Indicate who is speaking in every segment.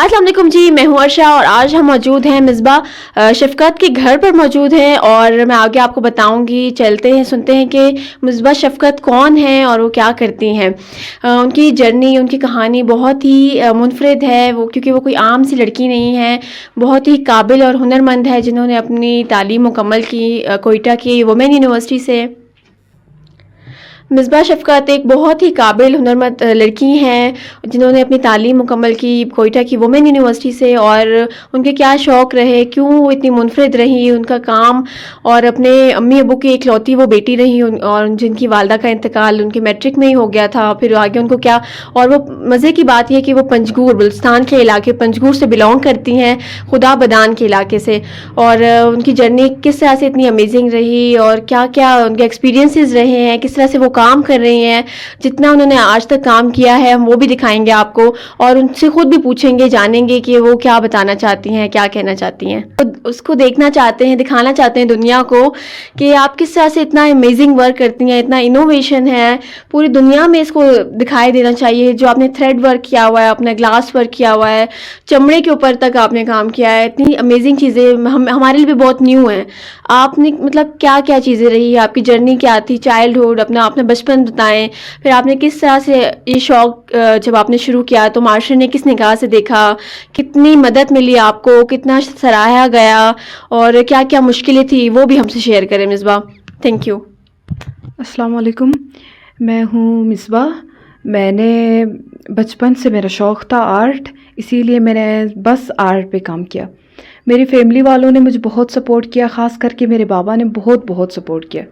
Speaker 1: अस्सलाम वालेकुम जी, मैं हूं अर्शा और आज हम मौजूद हैं मिसबा शफकत के घर पर मौजूद हैं और मैं आगे आपको बताऊंगी। चलते हैं, सुनते हैं कि मिसबा शफकत कौन है और वो क्या करती हैं। उनकी जर्नी, उनकी कहानी बहुत ही मुनफरिद है वो, क्योंकि वो कोई आम सी लड़की नहीं है, बहुत ही काबिल और हुनरमंद है जिन्होंने अपनी तालीम मुकम्मल की कोयटा की वुमेन यूनिवर्सिटी से। मिसबा शफकत एक बहुत ही काबिल हुनरमंद लड़की हैं जिन्होंने अपनी तालीम मुकम्मल की कोयटा की वुमेन यूनिवर्सिटी से। और उनके क्या शौक़ रहे, क्यों वो इतनी मुनफरिद रही, उनका काम, और अपने अम्मी अबू की इकलौती वो बेटी रही और जिनकी वालदा का इंतकाल उनके मैट्रिक में ही हो गया था। फिर आगे उनको क्या, और वो मज़े की बात यह कि वो पंजगूर, बलुचिस्तान के इलाके पंजगूर से बिलोंग करती हैं, खुदा बदान के इलाके से। और उनकी जर्नी किस तरह से इतनी अमेजिंग रही और क्या क्या उनके एक्सपीरियंसेस रहे हैं, किस तरह से वो काम कर रही हैं, जितना उन्होंने आज तक काम किया है हम वो भी दिखाएंगे आपको और उनसे खुद भी पूछेंगे, जानेंगे कि वो क्या बताना चाहती हैं, क्या कहना चाहती हैं। तो उसको देखना चाहते हैं, दिखाना चाहते हैं दुनिया को कि आप किस तरह से इतना अमेजिंग वर्क करती हैं, इतना इनोवेशन है पूरी दुनिया में, इसको दिखाई देना चाहिए। जो आपने थ्रेड वर्क किया हुआ है, अपना ग्लास वर्क किया हुआ है, चमड़े के ऊपर तक आपने काम किया है, इतनी अमेजिंग चीज़ें हमारे लिए भी बहुत न्यू हैं। आपने मतलब क्या क्या चीज़ें रही, आपकी जर्नी क्या थी, चाइल्डहुड, अपना आपने बचपन बताएं, फिर आपने किस तरह से ये शौक जब आपने शुरू किया तो माशरे ने किस निगाह से देखा, कितनी मदद मिली आपको, कितना सराहा गया और क्या क्या मुश्किलें थी, वो भी हमसे शेयर करें मिसबा। Thank you.
Speaker 2: अस्सलाम वालेकुम, मैं हूँ मिसबा। मैंने बचपन से मेरा शौक़ था आर्ट, इसीलिए मैंने बस आर्ट पे काम किया। मेरी फैमिली वालों ने मुझे बहुत सपोर्ट किया, ख़ास करके मेरे बाबा ने बहुत सपोर्ट किया।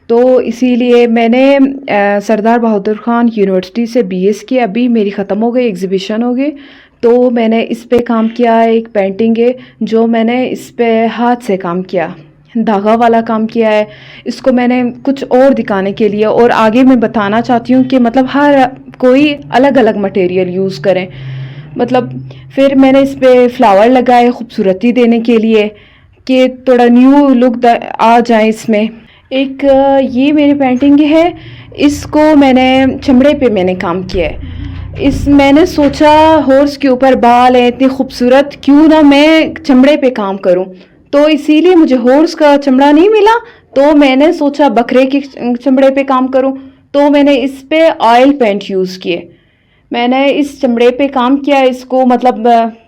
Speaker 2: तो इसीलिए मैंने सरदार बहादुर ख़ान यूनिवर्सिटी से बीएस किया, अभी मेरी ख़त्म हो गई, एग्ज़िबिशन हो गई। तो मैंने इस पे काम किया, एक पेंटिंग है जो मैंने इस पे हाथ से काम किया, धागा वाला काम किया है। इसको मैंने कुछ और दिखाने के लिए, और आगे मैं बताना चाहती हूँ कि मतलब हर कोई अलग अलग मटेरियल यूज़ करें। मतलब फिर मैंने इस पे फ्लावर लगाए खूबसूरती देने के लिए कि थोड़ा न्यू लुक आ जाए इसमें। एक ये मेरी पेंटिंग है, इसको मैंने चमड़े पे मैंने काम किया है। मैंने सोचा हॉर्स के ऊपर बाल है इतनी खूबसूरत, क्यों ना मैं चमड़े पे काम करूं। तो इसीलिए मुझे हॉर्स का चमड़ा नहीं मिला, तो मैंने सोचा बकरे के चमड़े पे काम करूं। तो मैंने इस पे ऑयल पेंट यूज़ किए, मैंने इस चमड़े पे काम किया। इसको मतलब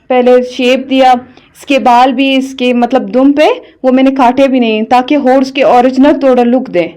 Speaker 2: पहले शेप दिया, इसके बाल भी इसके मतलब दुम पे वो मैंने काटे भी नहीं, ताकि हॉर्स के ओरिजिनल थोड़ा लुक दें।